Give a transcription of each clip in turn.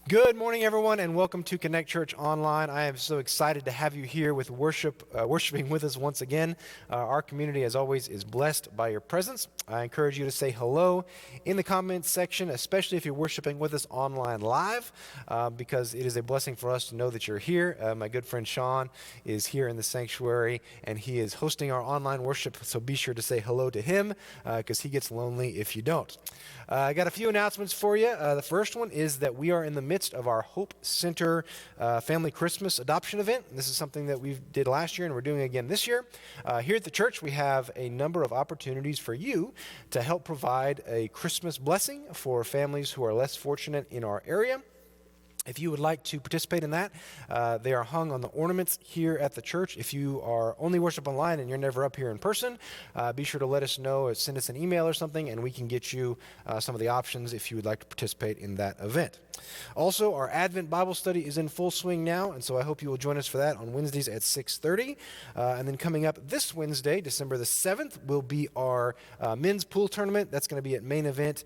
Good morning, everyone, and welcome to Connect Church Online. I am so excited to have you here with worshiping with us once again. Our community, as always, is blessed by your presence. I encourage you to say hello in the comments section, especially if you're worshiping with us online live, because it is a blessing for us to know that you're here. My good friend Sean is here in the sanctuary, and he is hosting our online worship, so be sure to say hello to him, because he gets lonely if you don't. I got a few announcements for you. The first one is that we are in the midst of our Hope Center Family Christmas Adoption event. This is something that we did last year and we're doing again this year. Here at the church, we have a number of opportunities for you to help provide a Christmas blessing for families who are less fortunate in our area. If you would like to participate in that, they are hung on the ornaments here at the church. If you are only worship online and you're never up here in person, be sure to let us know or send us an email or something, and we can get you some of the options if you would like to participate in that event. Also, our Advent Bible study is in full swing now, and so I hope you will join us for that on Wednesdays at 6:30. And then coming up this Wednesday, December the 7th, will be our men's pool tournament. That's going to be at Main Event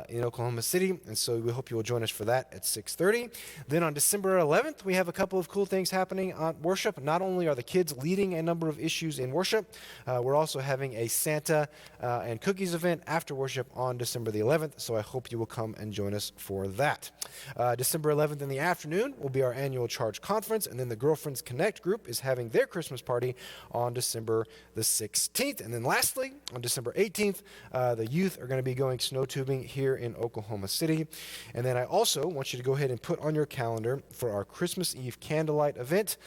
in Oklahoma City, and so we hope you will join us for that at 6:30. Then on December 11th, we have a couple of cool things happening on worship. Not only are the kids leading a number of issues in worship, we're also having a Santa and cookies event after worship on December the 11th, so I hope you will come and join us for that. December 11th in the afternoon will be our annual Charge Conference, and then the Girlfriends Connect group is having their Christmas party on December the 16th. And then lastly, on December 18th, the youth are going to be going snow tubing here in Oklahoma City. And then I also want you to go ahead and put on your calendar for our Christmas Eve candlelight event,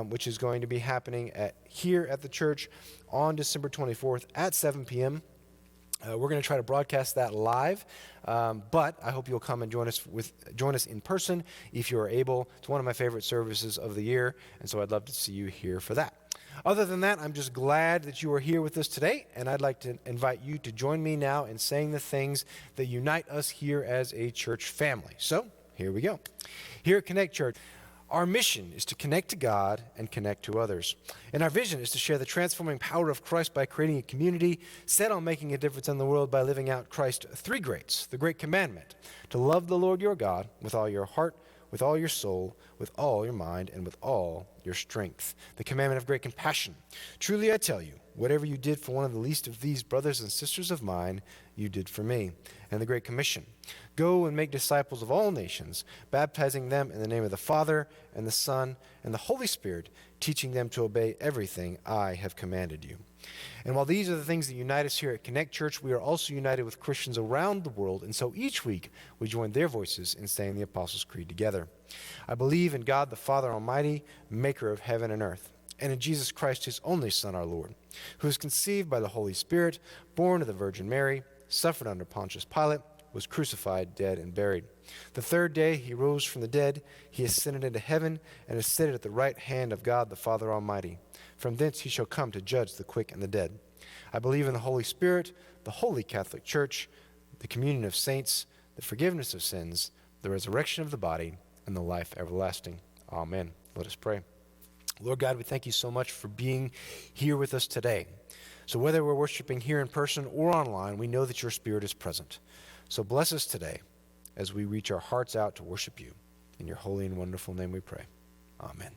which is going to be happening here at the church on December 24th at 7 p.m. We're going to try to broadcast that live, but I hope you'll come and join us in person if you are able. It's one of my favorite services of the year, and so I'd love to see you here for that. Other than that, I'm just glad that you are here with us today, and I'd like to invite you to join me now in saying the things that unite us here as a church family. So, here we go. Here at Connect Church, our mission is to connect to God and connect to others. And our vision is to share the transforming power of Christ by creating a community set on making a difference in the world by living out Christ's three greats. The great commandment, to love the Lord your God with all your heart, with all your soul, with all your mind, and with all your strength. The commandment of great compassion. Truly I tell you, whatever you did for one of the least of these brothers and sisters of mine, you did for me. And the Great Commission. Go and make disciples of all nations, baptizing them in the name of the Father and the Son and the Holy Spirit, teaching them to obey everything I have commanded you. And while these are the things that unite us here at Connect Church, we are also united with Christians around the world, and so each week we join their voices in saying the Apostles' Creed together. I believe in God the Father Almighty, maker of heaven and earth, and in Jesus Christ, his only Son, our Lord, who was conceived by the Holy Spirit, born of the Virgin Mary, suffered under Pontius Pilate, was crucified, dead, and buried. The third day he rose from the dead. He ascended into heaven and is seated at the right hand of God the Father Almighty. From thence he shall come to judge the quick and the dead. I believe in the Holy Spirit, the Holy Catholic Church, the communion of saints, the forgiveness of sins, the resurrection of the body, and the life everlasting. Amen. Let us pray. Lord God, we thank you so much for being here with us today. So whether we're worshiping here in person or online, we know that your Spirit is present. So bless us today as we reach our hearts out to worship you. In your holy and wonderful name we pray. Amen.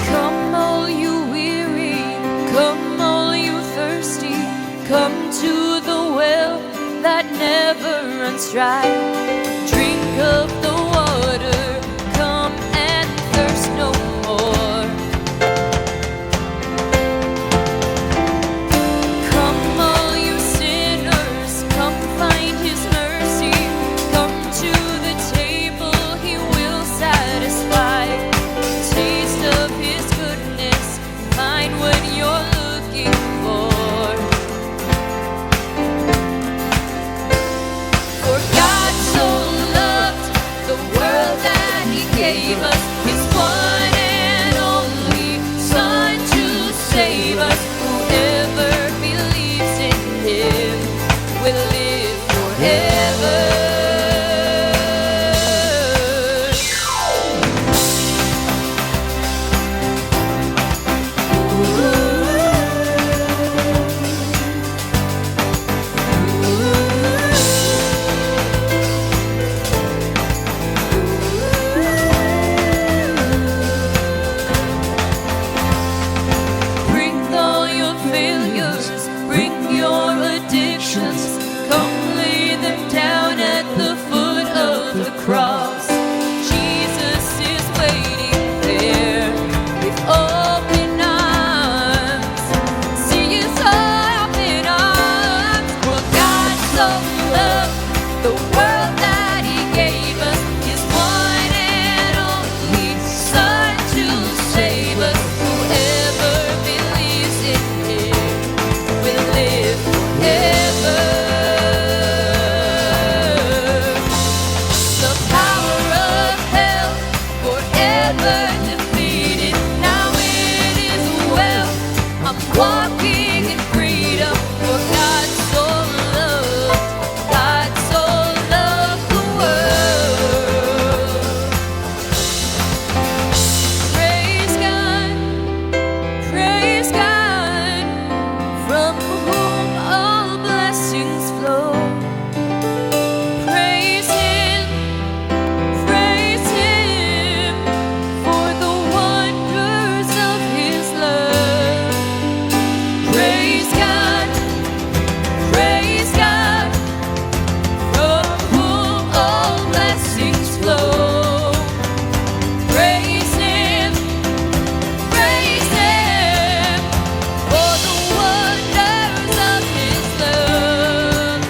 Come all you weary, come all you thirsty, come to the well that never runs dry. Drink of the water, come and thirst no more. Come all you sinners, come find his mercy. Come to the table, he will satisfy. Taste of his goodness, find what you're looking for. For God so loved the world that he gave us his one and only Son to save us. Whoever believes in him will live forever. addictions. Come lay them down at the foot of the cross. Jesus is waiting there with open arms. See his open arms. For God so loved the world that he gave us his one and only Son to save us. Whoever believes in him will live forever. The power of hell forever defeated. Now it is well. I'm walking in freedom. For God so loved the world. Praise God, from whom all blessings flow. Praise Him for the wonders of His love. Praise God, from whom all blessings flow. Praise Him for the wonders of His love.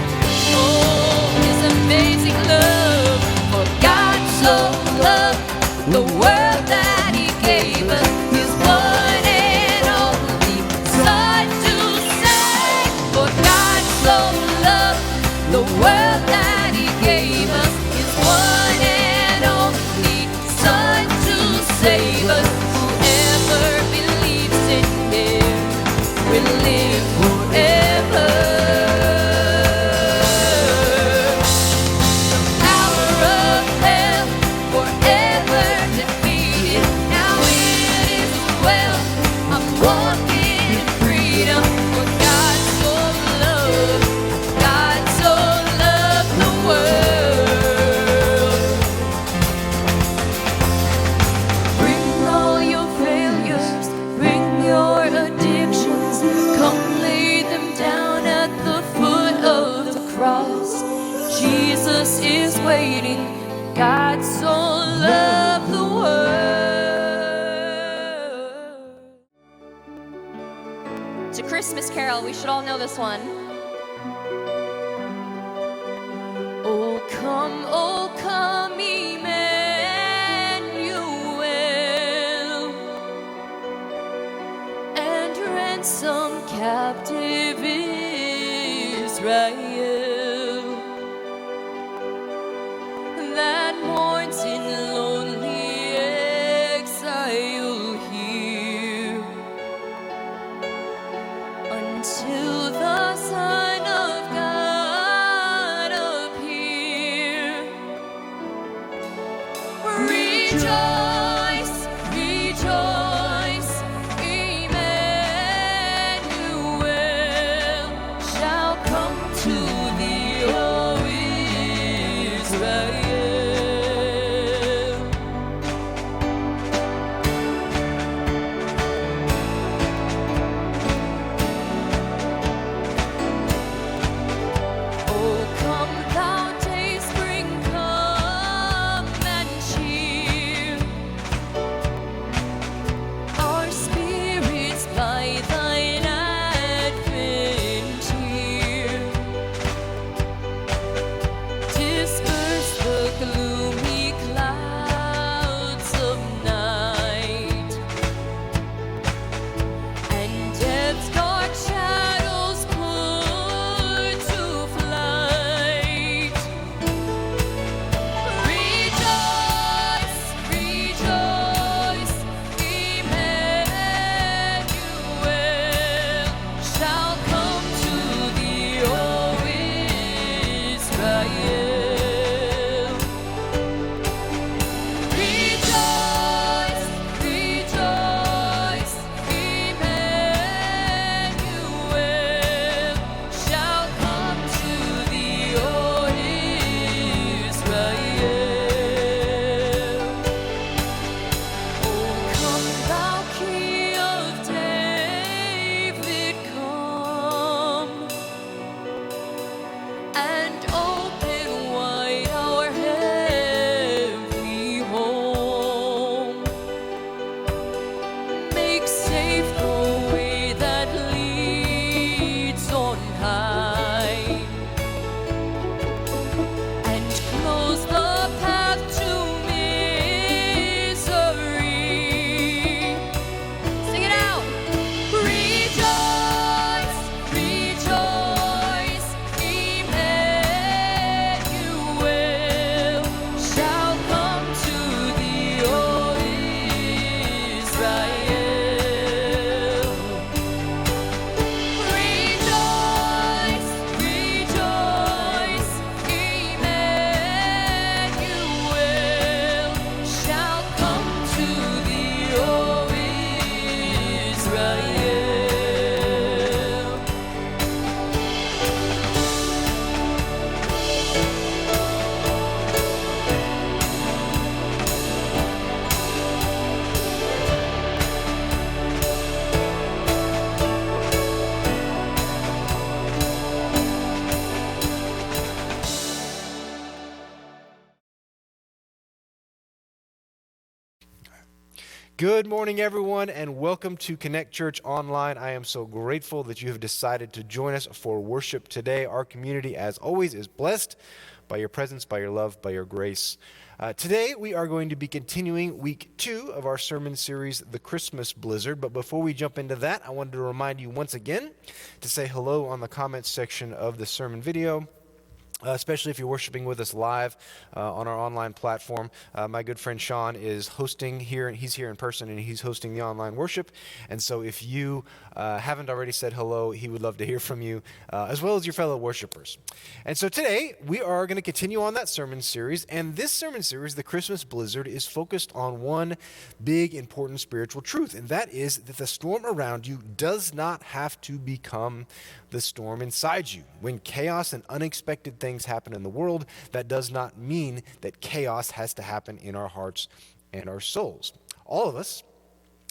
Oh, His amazing love. For God so loved the world that He gave us His one and only Son to save. For God so loved the world that He gave us His one and only Son to save us. Whoever believes in Him will live forever. Power of hell forever defeated. Now it is well. I'm walking in freedom. For God so loved the world. Bring all your failures, bring your addictions. Come lay them down at the foot of the cross. Jesus is waiting. God so loved the world. It's a Christmas carol. We should all know this one. Oh come, Emmanuel, and ransom captive Israel that mourns in lonely exile here until the Son of God appear. Rejoice, rejoice, Emmanuel shall come to Good morning, everyone, and welcome to Connect Church Online. I am so grateful that you have decided to join us for worship today. Our community, as always, is blessed by your presence, by your love, by your grace. Today, we are going to be continuing week 2 of our sermon series, The Christmas Blizzard. But before we jump into that, I wanted to remind you once again to say hello on the comments section of the sermon video. Especially if you're worshiping with us live on our online platform. My good friend Sean is hosting here, and he's here in person, and he's hosting the online worship. And so if you haven't already said hello, he would love to hear from you, as well as your fellow worshipers. And so today, we are going to continue on that sermon series. And this sermon series, The Christmas Blizzard, is focused on one big, important spiritual truth. And that is that the storm around you does not have to become the storm inside you. When chaos and unexpected things happen in the world, that does not mean that chaos has to happen in our hearts and our souls. All of us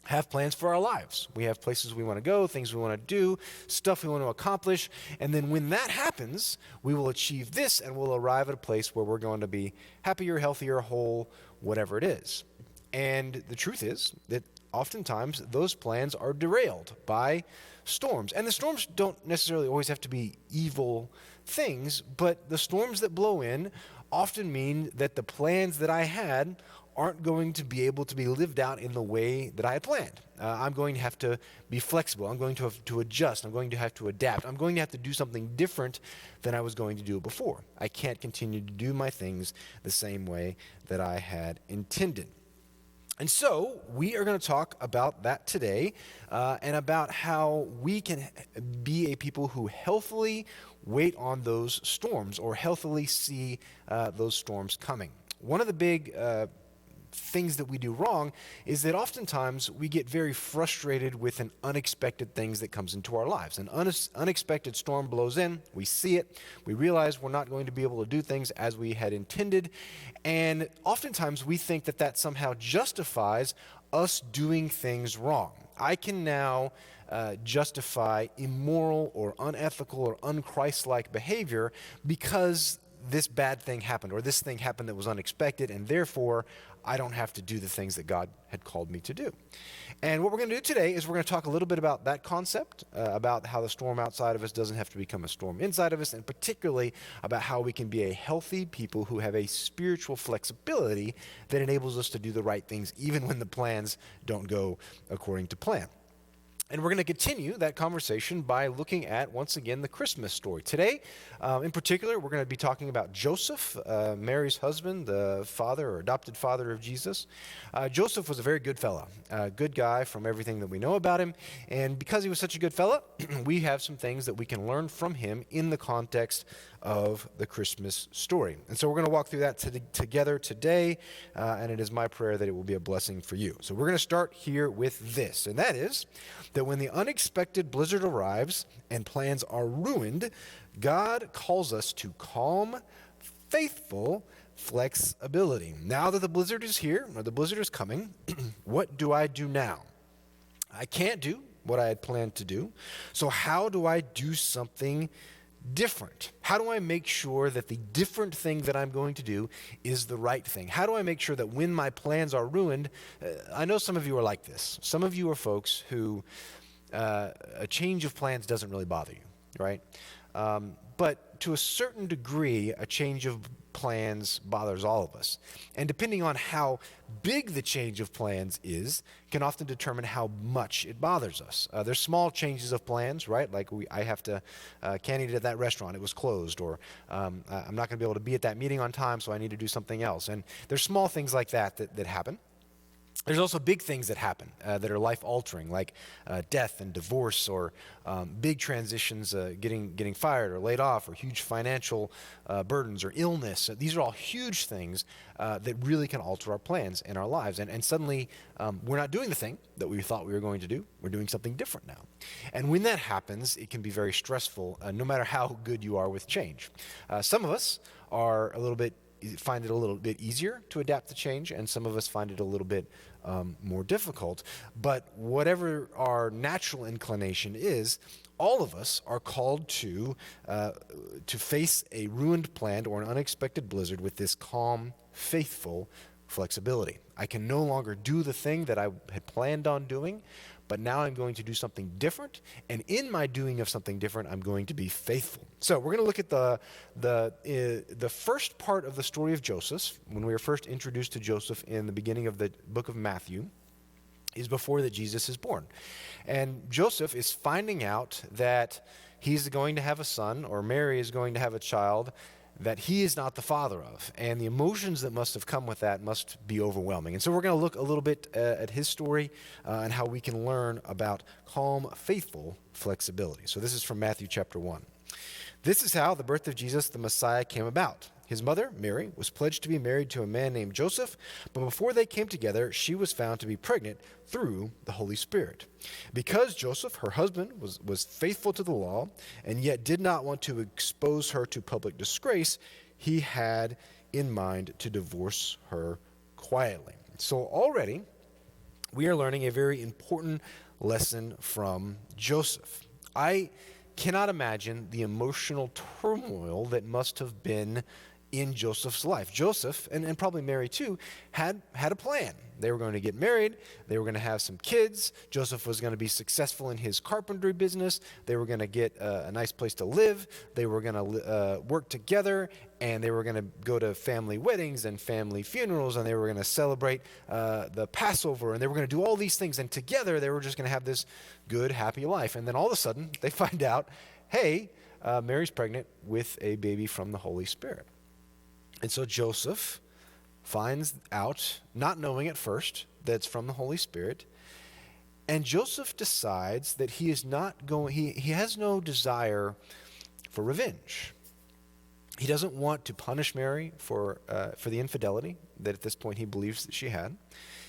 have plans for our lives. We have places we want to go, things we want to do, stuff we want to accomplish, and then when that happens, we will achieve this and we'll arrive at a place where we're going to be happier, healthier, whole, whatever it is. And the truth is that oftentimes those plans are derailed by storms. And the storms don't necessarily always have to be evil things, but the storms that blow in often mean that the plans that I had aren't going to be able to be lived out in the way that I had planned. I'm going to have to be flexible. I'm going to have to adjust. I'm going to have to adapt. I'm going to have to do something different than I was going to do before. I can't continue to do my things the same way that I had intended. And so we are going to talk about that today and about how we can be a people who healthily wait on those storms or healthily see those storms coming. One of the big things that we do wrong is that oftentimes we get very frustrated with an unexpected things that comes into our lives. An unexpected storm blows in, we see it, we realize we're not going to be able to do things as we had intended, and oftentimes we think that that somehow justifies us doing things wrong. I can now justify immoral or unethical or unchristlike behavior because this bad thing happened or this thing happened that was unexpected, and therefore I don't have to do the things that God had called me to do. And what we're going to do today is we're going to talk a little bit about that concept, about how the storm outside of us doesn't have to become a storm inside of us, and particularly about how we can be a healthy people who have a spiritual flexibility that enables us to do the right things even when the plans don't go according to plan. And we're going to continue that conversation by looking at, once again, the Christmas story. Today, in particular, we're going to be talking about Joseph, Mary's husband, the father or adopted father of Jesus. Joseph was a very good fella, a good guy from everything that we know about him. And because he was such a good fella, we have some things that we can learn from him in the context of the Christmas story. And so we're going to walk through that together today, and it is my prayer that it will be a blessing for you. So we're going to start here with this, and that is that when the unexpected blizzard arrives and plans are ruined, God calls us to calm, faithful flexibility. Now that the blizzard is here, or the blizzard is coming, what do I do now? I can't do what I had planned to do, so how do I do something different? How do I make sure that the different thing that I'm going to do is the right thing? How do I make sure that when my plans are ruined, I know some of you are like this. Some of you are folks who a change of plans doesn't really bother you, right? But to a certain degree, a change of plans bothers all of us. And depending on how big the change of plans is, can often determine how much it bothers us. There's small changes of plans, right? Like I have to, can't eat at that restaurant, it was closed, or I'm not going to be able to be at that meeting on time, so I need to do something else. And there's small things like that happen. There's also big things that happen that are life-altering, like death and divorce, or big transitions, getting fired or laid off, or huge financial burdens or illness. These are all huge things that really can alter our plans in our lives. And suddenly, we're not doing the thing that we thought we were going to do. We're doing something different now. And when that happens, it can be very stressful, no matter how good you are with change. Some of us are find it a little bit easier to adapt to change, and some of us find it a little bit more difficult. But whatever our natural inclination is, all of us are called to face a ruined plan or an unexpected blizzard with this calm, faithful flexibility. I can no longer do the thing that I had planned on doing, but now I'm going to do something different, and in my doing of something different, I'm going to be faithful. So we're going to look at the first part of the story of Joseph, when we were first introduced to Joseph in the beginning of the book of Matthew, is before that Jesus is born. And Joseph is finding out that he's going to have a son, or Mary is going to have a child, that he is not the father of. And the emotions that must have come with that must be overwhelming. And so we're going to look a little bit at his story and how we can learn about calm, faithful flexibility. So this is from Matthew chapter 1. This is how the birth of Jesus, the Messiah, came about. His mother, Mary, was pledged to be married to a man named Joseph, but before they came together, she was found to be pregnant through the Holy Spirit. Because Joseph, her husband, was faithful to the law, and yet did not want to expose her to public disgrace, he had in mind to divorce her quietly. So already, we are learning a very important lesson from Joseph. I cannot imagine the emotional turmoil that must have been in Joseph's life. Joseph, and probably Mary too, had a plan. They were going to get married. They were going to have some kids. Joseph was going to be successful in his carpentry business. They were going to get a nice place to live. They were going to work together, and they were going to go to family weddings and family funerals, and they were going to celebrate the Passover, and they were going to do all these things, and together they were just going to have this good, happy life. And then all of a sudden, they find out, hey, Mary's pregnant with a baby from the Holy Spirit. And so Joseph finds out, not knowing at first, that it's from the Holy Spirit. And Joseph decides that he is not going, he has no desire for revenge. He doesn't want to punish Mary for the infidelity that at this point he believes that she had.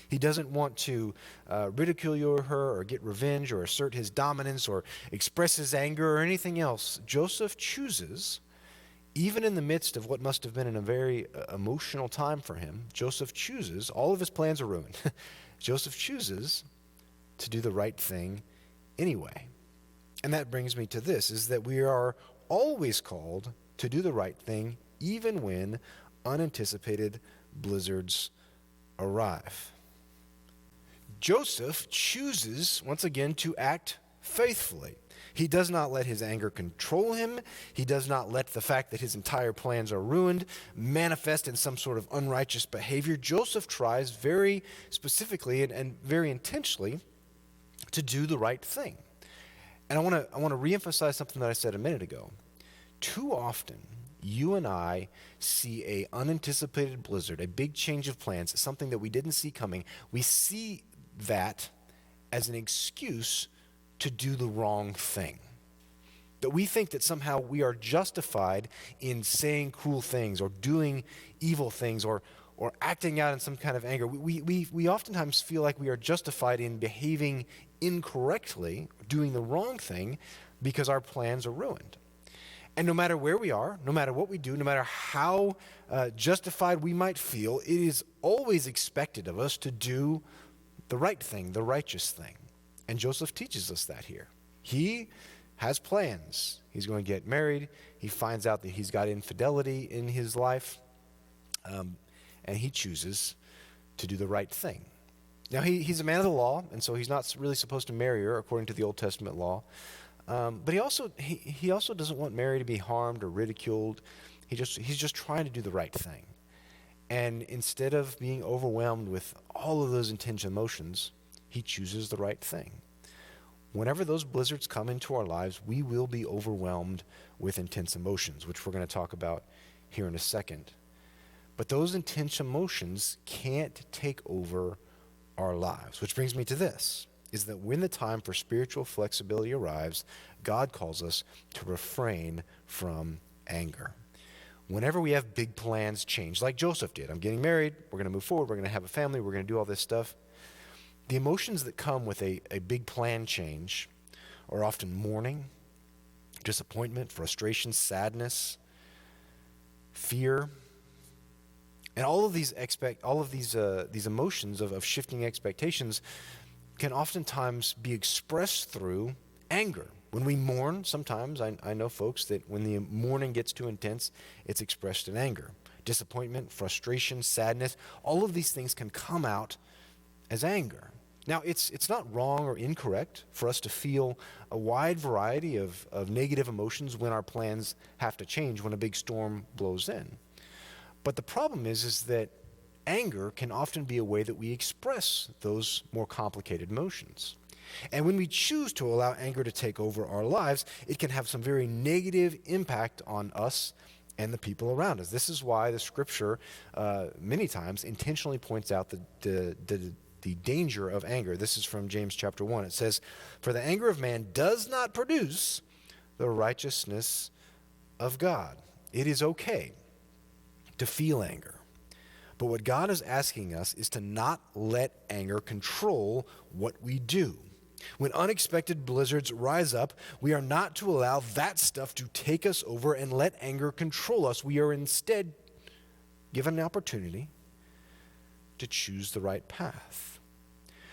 He doesn't want to ridicule her or get revenge or assert his dominance or express his anger or anything else. Joseph chooses, even in the midst of what must have been a very emotional time for him, Joseph chooses, all of his plans are ruined. Joseph chooses to do the right thing anyway. And that brings me to this, is that we are always called to do the right thing even when unanticipated blizzards arrive. Joseph chooses, once again, to act faithfully. He does not let his anger control him. He does not let the fact that his entire plans are ruined manifest in some sort of unrighteous behavior. Joseph tries very specifically and very intentionally to do the right thing. And I want to reemphasize something that I said a minute ago. Too often, you and I see a unanticipated blizzard, a big change of plans, something that we didn't see coming. We see that as an excuse to do the wrong thing. That we think that somehow we are justified in saying cruel things or doing evil things or acting out in some kind of anger. We oftentimes feel like we are justified in behaving incorrectly, doing the wrong thing, because our plans are ruined. And no matter where we are, no matter what we do, no matter how justified we might feel, it is always expected of us to do the right thing, the righteous thing. And Joseph teaches us that here. He has plans. He's going to get married. He finds out that he's got infidelity in his life, and he chooses to do the right thing. Now, he's a man of the law, and so he's not really supposed to marry her according to the Old Testament law. But he also doesn't want Mary to be harmed or ridiculed. He's just trying to do the right thing. And instead of being overwhelmed with all of those intense emotions, he chooses the right thing. Whenever those blizzards come into our lives, we will be overwhelmed with intense emotions, which we're going to talk about here in a second. But those intense emotions can't take over our lives. Which brings me to this, is that when the time for spiritual flexibility arrives, God calls us to refrain from anger. Whenever we have big plans change, like Joseph did, I'm getting married, we're going to move forward, we're going to have a family, we're going to do all this stuff. The emotions that come with a big plan change are often mourning, disappointment, frustration, sadness, fear, and all of these emotions of shifting expectations can oftentimes be expressed through anger. When we mourn, sometimes I know folks that when the mourning gets too intense, it's expressed in anger. Disappointment, frustration, sadness, all of these things can come out as anger. Now, it's not wrong or incorrect for us to feel a wide variety of negative emotions when our plans have to change, when a big storm blows in. But the problem is that anger can often be a way that we express those more complicated emotions. And when we choose to allow anger to take over our lives, it can have some very negative impact on us and the people around us. This is why the scripture many times intentionally points out the danger of anger. This is from James chapter 1. It says, "For the anger of man does not produce the righteousness of God." It is okay to feel anger. But what God is asking us is to not let anger control what we do. When unexpected blizzards rise up, we are not to allow that stuff to take us over and let anger control us. We are instead given an opportunity to choose the right path.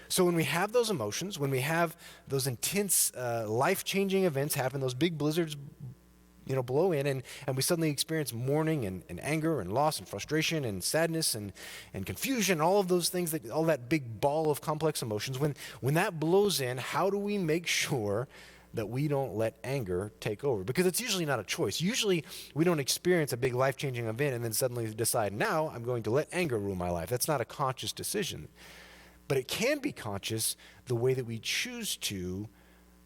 So when we have those emotions, when we have those intense life-changing events happen, those big blizzards blow in, and we suddenly experience mourning and anger and loss and frustration and sadness and confusion, all of those things, all that big ball of complex emotions, when that blows in, how do we make sure that we don't let anger take over? Because it's usually not a choice. Usually we don't experience a big life-changing event and then suddenly decide, now I'm going to let anger rule my life. That's not a conscious decision. But it can be conscious the way that we choose to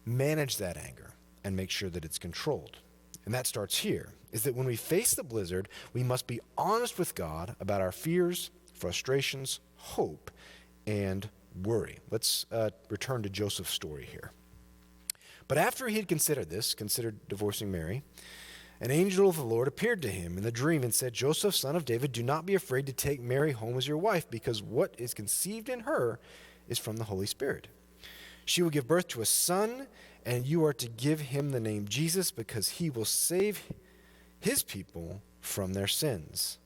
manage that anger and make sure that it's controlled. And that starts here, is that when we face the blizzard, we must be honest with God about our fears, frustrations, hope, and worry. Let's return to Joseph's story here. But after he had considered divorcing Mary, an angel of the Lord appeared to him in the dream and said, "Joseph, son of David, do not be afraid to take Mary home as your wife, because what is conceived in her is from the Holy Spirit. She will give birth to a son, and you are to give him the name Jesus, because he will save his people from their sins."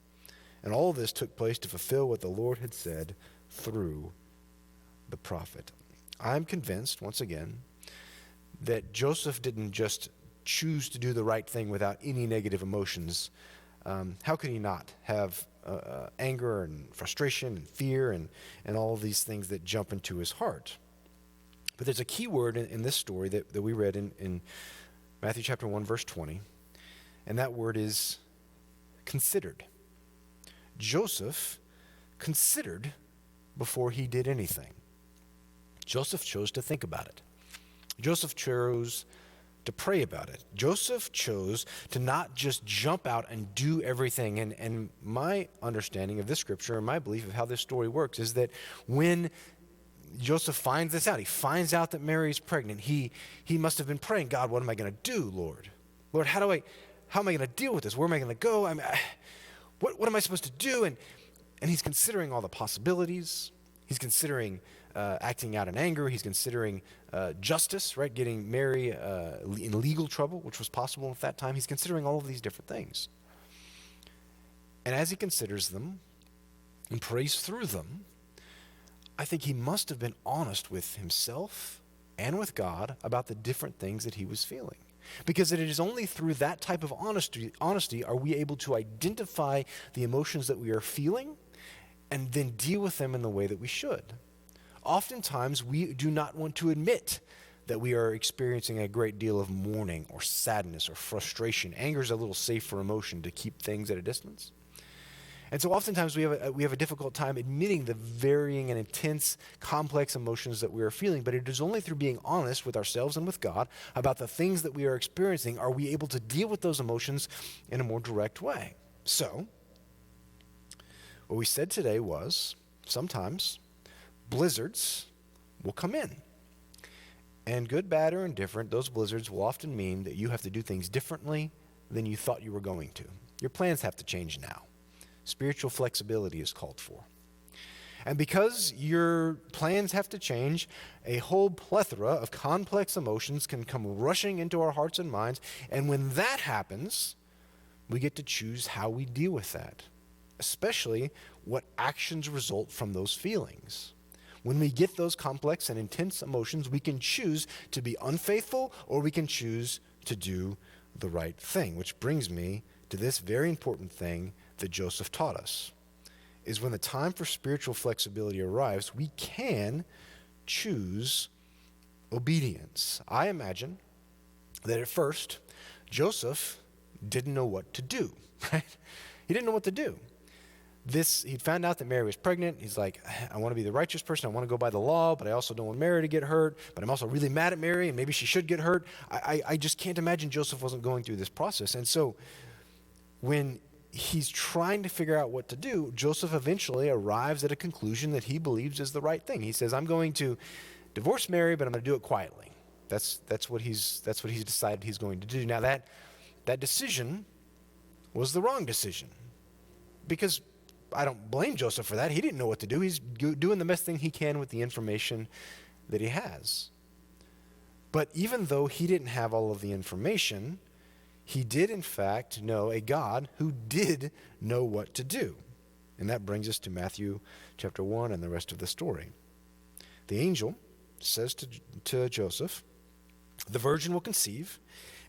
And all this took place to fulfill what the Lord had said through the prophet. I'm convinced, once again, that Joseph didn't just choose to do the right thing without any negative emotions. How could he not have anger and frustration and fear and all of these things that jump into his heart? But there's a key word in this story that we read in Matthew chapter 1, verse 20, and that word is considered. Joseph considered before he did anything. Joseph chose to think about it. Joseph chose to pray about it. Joseph chose to not just jump out and do everything. And my understanding of this scripture and my belief of how this story works is that when Joseph finds this out, he finds out that Mary is pregnant, he must have been praying, "God, what am I going to do, Lord? Lord, how am I going to deal with this? Where am I going to go? What am I supposed to do?" And he's considering all the possibilities. He's considering acting out in anger. He's considering justice, right? Getting Mary in legal trouble, which was possible at that time. He's considering all of these different things. And as he considers them and prays through them, I think he must have been honest with himself and with God about the different things that he was feeling. Because it is only through that type of honesty are we able to identify the emotions that we are feeling and then deal with them in the way that we should. Oftentimes, we do not want to admit that we are experiencing a great deal of mourning or sadness or frustration. Anger is a little safer emotion to keep things at a distance. And so oftentimes we have a difficult time admitting the varying and intense, complex emotions that we are feeling, but it is only through being honest with ourselves and with God about the things that we are experiencing are we able to deal with those emotions in a more direct way. So, what we said today was, sometimes blizzards will come in. And good, bad, or indifferent, those blizzards will often mean that you have to do things differently than you thought you were going to. Your plans have to change now. Spiritual flexibility is called for. And because your plans have to change, a whole plethora of complex emotions can come rushing into our hearts and minds. And when that happens, we get to choose how we deal with that, especially what actions result from those feelings. When we get those complex and intense emotions, we can choose to be unfaithful or we can choose to do the right thing, which brings me to this very important thing that Joseph taught us, is when the time for spiritual flexibility arrives, we can choose obedience. I imagine that at first, Joseph didn't know what to do, right? He didn't know what to do. He'd found out that Mary was pregnant. He's like, I want to be the righteous person. I want to go by the law, but I also don't want Mary to get hurt. But I'm also really mad at Mary, and maybe she should get hurt. I just can't imagine Joseph wasn't going through this process. And so when he's trying to figure out what to do, Joseph eventually arrives at a conclusion that he believes is the right thing. He says, I'm going to divorce Mary, but I'm going to do it quietly. That's what he's decided he's going to do. Now that decision was the wrong decision, because I don't blame Joseph for that. He didn't know what to do. He's doing the best thing he can with the information that he has. But even though he didn't have all of the information, he did in fact know a God who did know what to do. And that brings us to Matthew chapter 1 and the rest of the story. The angel says to Joseph, the virgin will conceive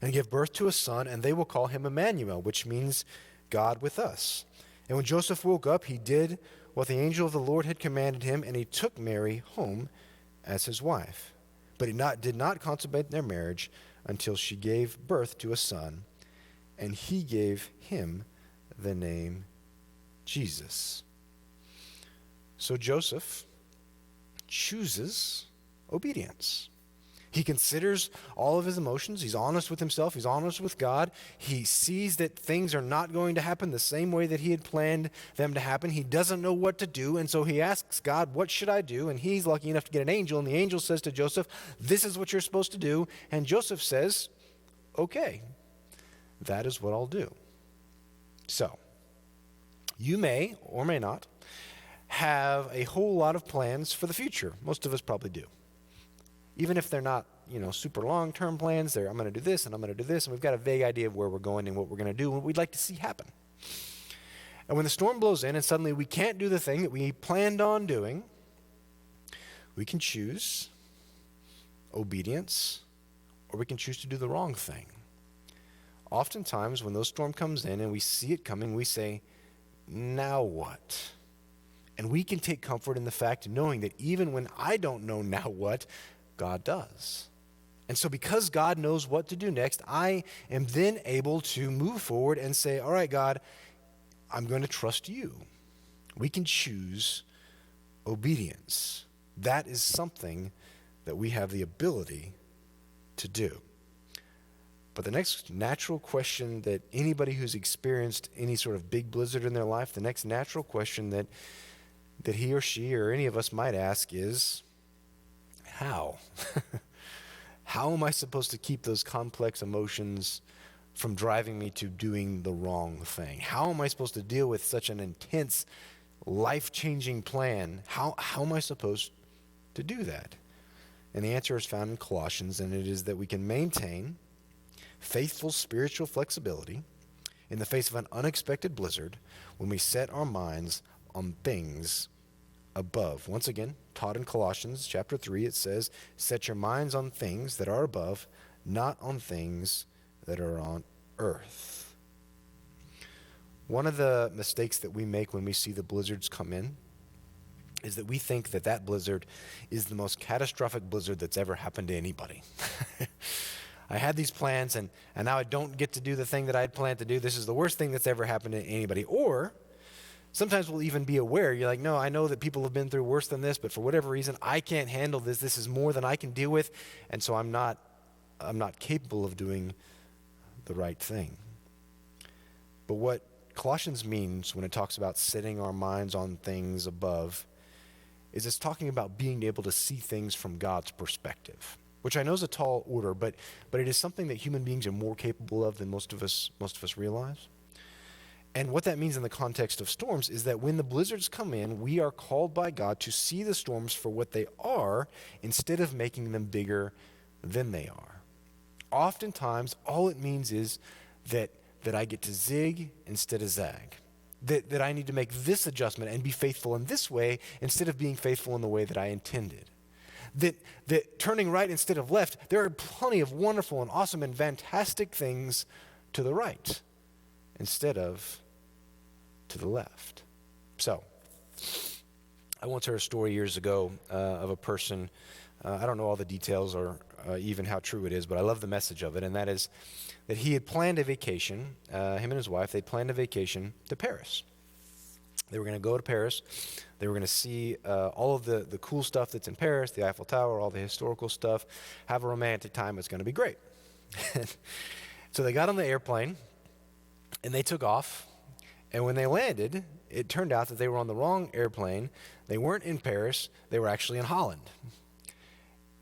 and give birth to a son, and they will call him Emmanuel, which means God with us. And when Joseph woke up, he did what the angel of the Lord had commanded him, and he took Mary home as his wife. But he did not consummate their marriage until she gave birth to a son, and he gave him the name Jesus. So Joseph chooses obedience. He considers all of his emotions. He's honest with himself. He's honest with God. He sees that things are not going to happen the same way that he had planned them to happen. He doesn't know what to do, and so he asks God, what should I do? And he's lucky enough to get an angel, and the angel says to Joseph, this is what you're supposed to do. And Joseph says, okay, that is what I'll do. So, you may or may not have a whole lot of plans for the future. Most of us probably do. Even if they're not, super long-term plans, I'm going to do this and I'm going to do this, and we've got a vague idea of where we're going and what we're going to do and what we'd like to see happen. And when the storm blows in and suddenly we can't do the thing that we planned on doing, we can choose obedience or we can choose to do the wrong thing. Oftentimes when those storm comes in and we see it coming, we say, now what? And we can take comfort in the fact knowing that even when I don't know now what, God does. And so because God knows what to do next, I am then able to move forward and say, all right, God, I'm going to trust you. We can choose obedience. That is something that we have the ability to do. But the next natural question that anybody who's experienced any sort of big blizzard in their life, the next natural question that he or she or any of us might ask is, how? How am I supposed to keep those complex emotions from driving me to doing the wrong thing? How am I supposed to deal with such an intense, life-changing plan? How am I supposed to do that? And the answer is found in Colossians, and it is that we can maintain faithful spiritual flexibility in the face of an unexpected blizzard when we set our minds on things above. Once again, taught in Colossians chapter 3, it says, set your minds on things that are above, not on things that are on earth. One of the mistakes that we make when we see the blizzards come in is that we think that blizzard is the most catastrophic blizzard that's ever happened to anybody. I had these plans and now I don't get to do the thing that I had planned to do. This is the worst thing that's ever happened to anybody. Or sometimes we'll even be aware. You're like, no, I know that people have been through worse than this, but for whatever reason, I can't handle this. This is more than I can deal with, and so I'm not capable of doing the right thing. But what Colossians means when it talks about setting our minds on things above is it's talking about being able to see things from God's perspective, which I know is a tall order, but it is something that human beings are more capable of than most of us realize. And what that means in the context of storms is that when the blizzards come in, we are called by God to see the storms for what they are instead of making them bigger than they are. Oftentimes, all it means is that I get to zig instead of zag. That I need to make this adjustment and be faithful in this way instead of being faithful in the way that I intended. That turning right instead of left, there are plenty of wonderful and awesome and fantastic things to the right instead of to the left. So, I once heard a story years ago of a person, I don't know all the details or even how true it is, but I love the message of it, and that is that he had planned a vacation, him and his wife, they planned a vacation to Paris. They were going to go to Paris. They were going to see all of the cool stuff that's in Paris, the Eiffel Tower, all the historical stuff, have a romantic time. It's going to be great. So they got on the airplane, and they took off. And when they landed, it turned out that they were on the wrong airplane. They weren't in Paris. They were actually in Holland.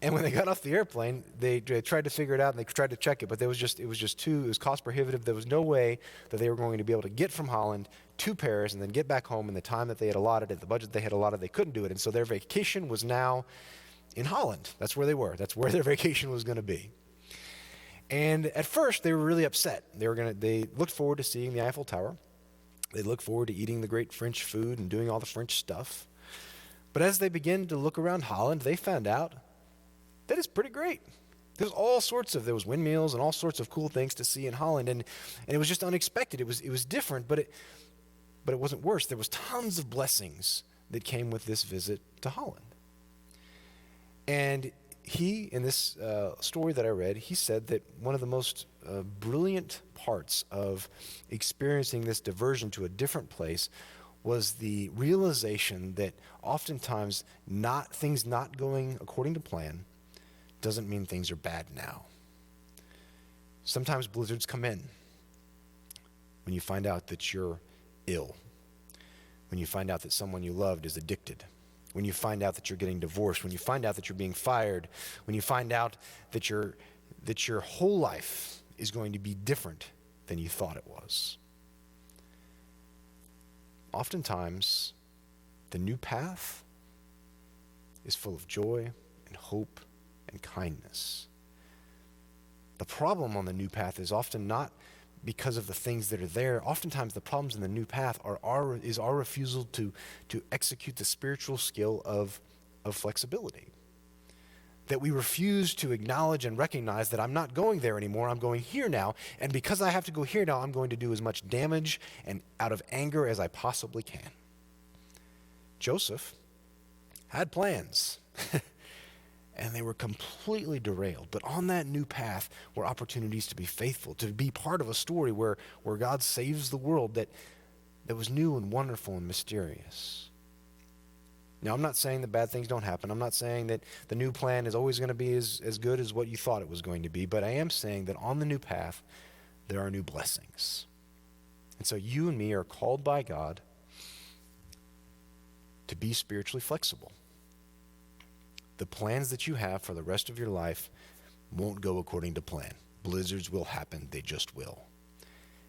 And when they got off the airplane, they tried to figure it out and they tried to check it, but it was cost prohibitive. There was no way that they were going to be able to get from Holland to Paris and then get back home in the time that they had allotted, at the budget they had allotted. They couldn't do it. And so their vacation was now in Holland. That's where they were. That's where their vacation was going to be. And at first, they were really upset. They looked forward to seeing the Eiffel Tower. They looked forward to eating the great French food and doing all the French stuff. But as they began to look around Holland, they found out that it's pretty great. There was windmills and all sorts of cool things to see in Holland, and it was just unexpected. It was different, but it wasn't worse. There was tons of blessings that came with this visit to Holland. And he, in this story that I read, he said that one of the most brilliant parts of experiencing this diversion to a different place was the realization that oftentimes things not going according to plan doesn't mean things are bad now. Sometimes blizzards come in when you find out that you're ill, when you find out that someone you loved is addicted, when you find out that you're getting divorced, when you find out that you're being fired, when you find out that your whole life is going to be different than you thought it was. Oftentimes, the new path is full of joy and hope and kindness. The problem on the new path is often not because of the things that are there. Oftentimes the problems in the new path is our refusal to execute the spiritual skill of flexibility. That we refuse to acknowledge and recognize that I'm not going there anymore, I'm going here now, and because I have to go here now, I'm going to do as much damage and out of anger as I possibly can. Joseph had plans. And they were completely derailed. But on that new path were opportunities to be faithful, to be part of a story where God saves the world that was new and wonderful and mysterious. Now, I'm not saying that bad things don't happen. I'm not saying that the new plan is always going to be as good as what you thought it was going to be. But I am saying that on the new path, there are new blessings. And so you and me are called by God to be spiritually flexible. The plans that you have for the rest of your life won't go according to plan. Blizzards will happen, they just will.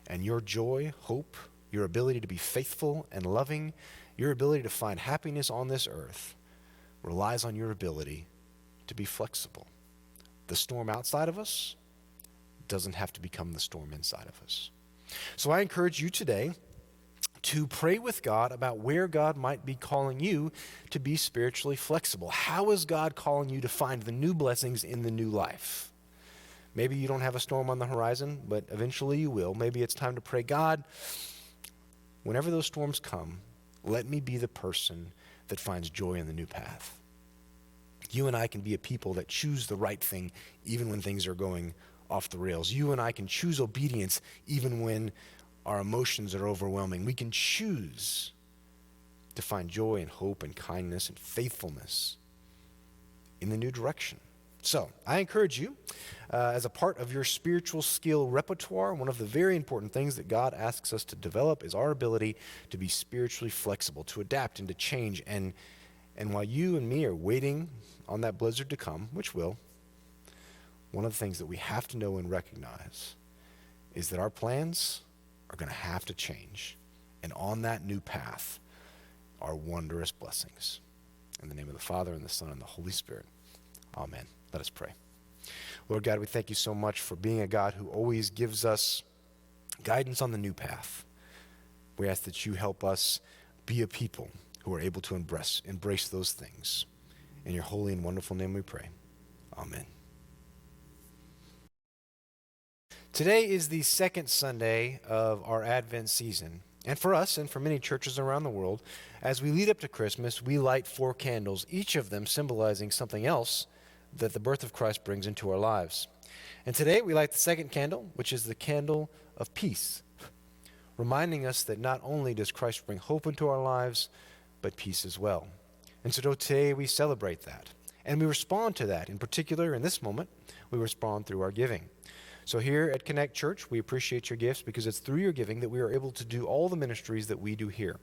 And your joy, hope, your ability to be faithful and loving, your ability to find happiness on this earth relies on your ability to be flexible. The storm outside of us doesn't have to become the storm inside of us. So I encourage you today to pray with God about where God might be calling you to be spiritually flexible. How is God calling you to find the new blessings in the new life? Maybe you don't have a storm on the horizon, but eventually you will. Maybe it's time to pray, God, whenever those storms come, let me be the person that finds joy in the new path. You and I can be a people that choose the right thing even when things are going off the rails. You and I can choose obedience even when our emotions are overwhelming. We can choose to find joy and hope and kindness and faithfulness in the new direction. So I encourage you, as a part of your spiritual skill repertoire, one of the very important things that God asks us to develop is our ability to be spiritually flexible, to adapt and to change and And while you and me are waiting on that blizzard to come, which will, one of the things that we have to know and recognize is that our plans are going to have to change. And on that new path are wondrous blessings. In the name of the Father, and the Son, and the Holy Spirit. Amen. Let us pray. Lord God, we thank you so much for being a God who always gives us guidance on the new path. We ask that you help us be a people who are able to embrace those things. In your holy and wonderful name we pray. Amen. Today is the second Sunday of our Advent season. And for us, and for many churches around the world, as we lead up to Christmas, we light 4 candles, each of them symbolizing something else that the birth of Christ brings into our lives. And today we light the second candle, which is the candle of peace, reminding us that not only does Christ bring hope into our lives, but peace as well. And so today we celebrate that. And we respond to that. In particular, in this moment, we respond through our giving. So here at Connect Church, we appreciate your gifts because it's through your giving that we are able to do all the ministries that we do here.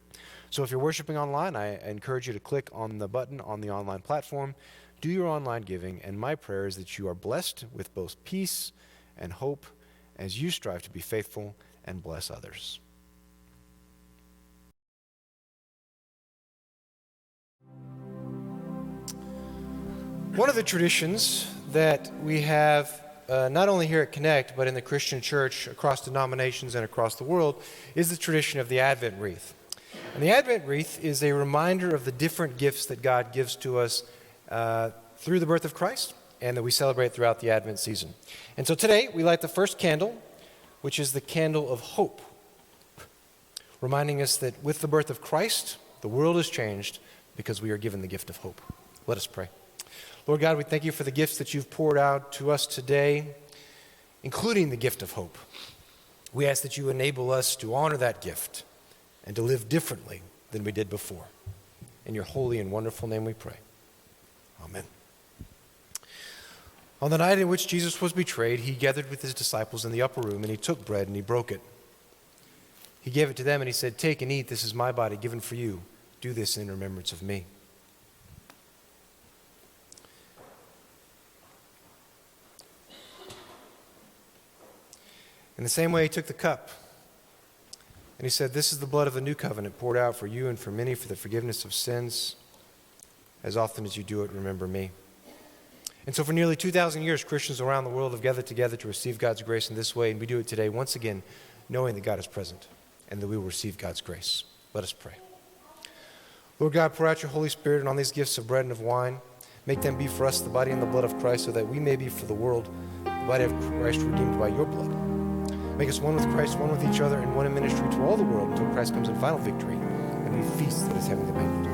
So if you're worshiping online, I encourage you to click on the button on the online platform, do your online giving, and my prayer is that you are blessed with both peace and hope as you strive to be faithful and bless others. One of the traditions that we have not only here at Connect, but in the Christian church across denominations and across the world, is the tradition of the Advent wreath. And the Advent wreath is a reminder of the different gifts that God gives to us through the birth of Christ and that we celebrate throughout the Advent season. And so today we light the first candle, which is the candle of hope, reminding us that with the birth of Christ, the world is changed because we are given the gift of hope. Let us pray. Lord God, we thank you for the gifts that you've poured out to us today, including the gift of hope. We ask that you enable us to honor that gift and to live differently than we did before. In your holy and wonderful name we pray. Amen. On the night in which Jesus was betrayed, he gathered with his disciples in the upper room, and he took bread and he broke it. He gave it to them and he said, "Take and eat, this is my body given for you. Do this in remembrance of me." In the same way, he took the cup, and he said, "This is the blood of the new covenant poured out for you and for many for the forgiveness of sins. As often as you do it, remember me." And so for nearly 2,000 years, Christians around the world have gathered together to receive God's grace in this way, and we do it today once again, knowing that God is present and that we will receive God's grace. Let us pray. Lord God, pour out your Holy Spirit on these gifts of bread and of wine. Make them be for us the body and the blood of Christ, so that we may be for the world the body of Christ redeemed by your blood. Make us one with Christ, one with each other, and one in ministry to all the world until Christ comes in final victory and we feast at his heavenly banquet.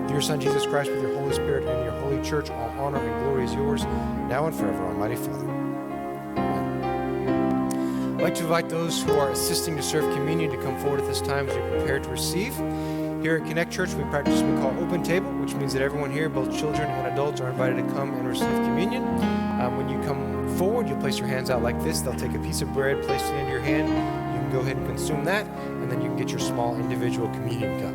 Through your Son, Jesus Christ, with your Holy Spirit and your holy church, all honor and glory is yours, now and forever, Almighty Father. Amen. I'd like to invite those who are assisting to serve communion to come forward at this time as you're prepared to receive. Here at Connect Church, we practice what we call open table, which means that everyone here, both children and adults, are invited to come and receive communion. When you come forward, you'll place your hands out like this. They'll take a piece of bread, place it into your hand. You can go ahead and consume that, and then you can get your small individual communion cup.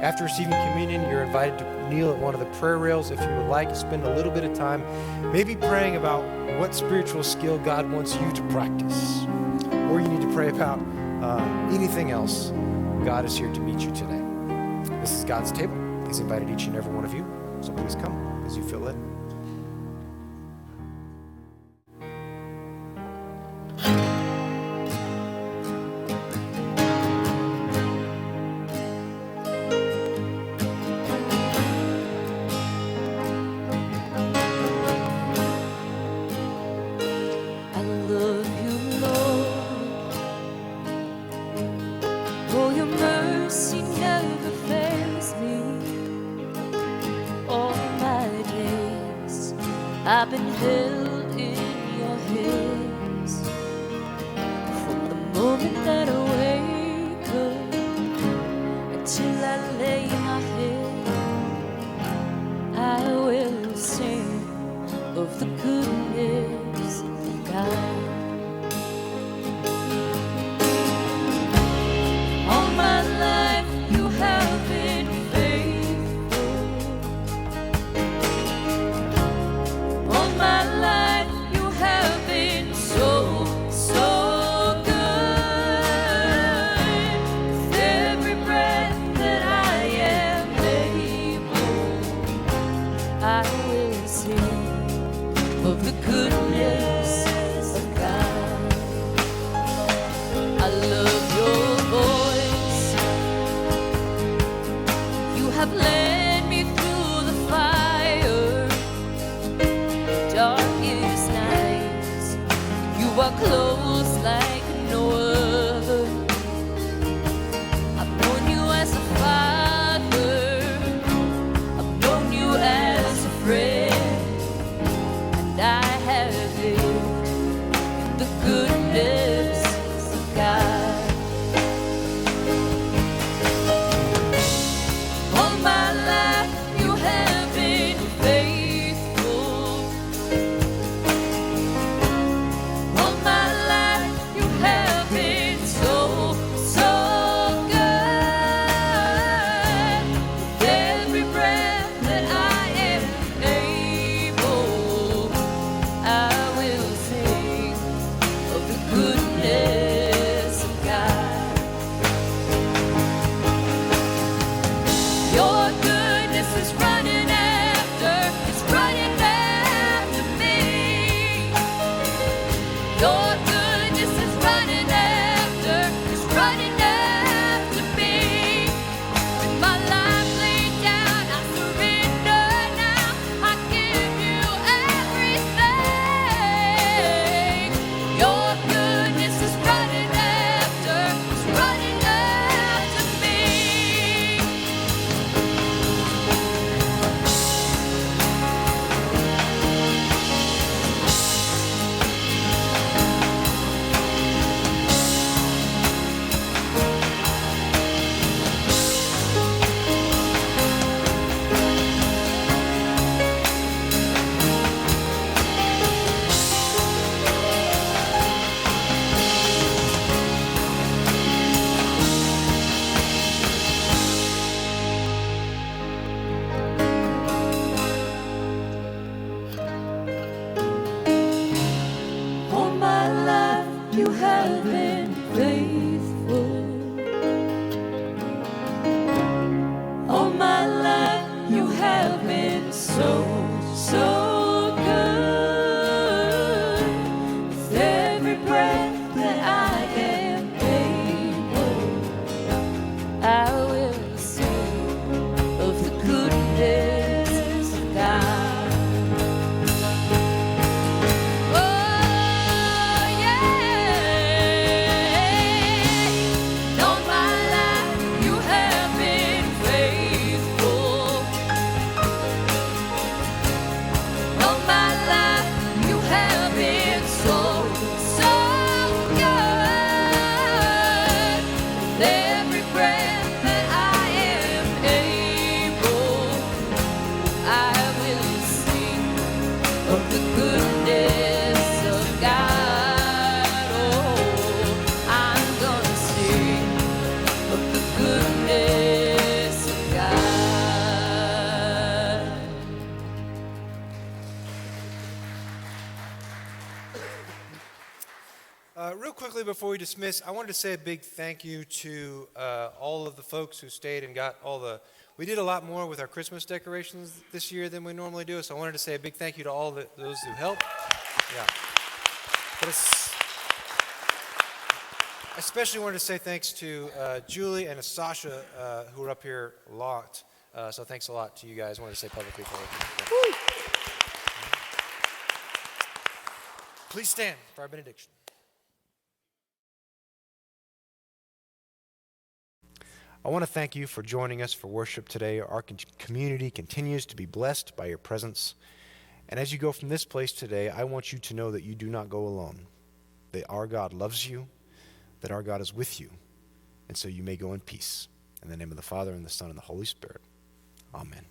After receiving communion, you're invited to kneel at one of the prayer rails if you would like. Spend a little bit of time maybe praying about what spiritual skill God wants you to practice. Or you need to pray about anything else. God is here to meet you today. This is God's table. He's invited each and every one of you, so please come as you feel led. I love you, Lord. Oh, your mercy never fails me all my days. are close like no other. I've known you as a father, I've known you as a friend, and I have lived in the goodness of God. All my life you have been faithful. All my life you have been so, so good. With every breath that I am able, I will sing of the goodness of God. Your goodness is running after me. Your goodness is running after me. With my life laid down, I surrender now. I give you everything. Your goodness is running after me. All my life you have been faithful. All my life you have been so, so good. With every breath that I am able, I will sing of the goodness of God. Oh, yeah. All my life you have been faithful. All my life you have been so, so good. With every breath that I am able, I will sing of the goodness of God. Oh, I'm gonna sing of the goodness of God. Real quickly before we dismiss, I wanted to say a big thank you to all of the folks who stayed and got all the. We did a lot more with our Christmas decorations this year than we normally do, so I wanted to say a big thank you to all those who helped. Yeah. But I especially wanted to say thanks to Julie and Sasha who were up here a lot. So thanks a lot to you guys. I wanted to say publicly for everything. Yeah. Please stand for our benediction. I want to thank you for joining us for worship today. Our community continues to be blessed by your presence. And as you go from this place today, I want you to know that you do not go alone, that our God loves you, that our God is with you, and so you may go in peace. In the name of the Father, and the Son, and the Holy Spirit. Amen.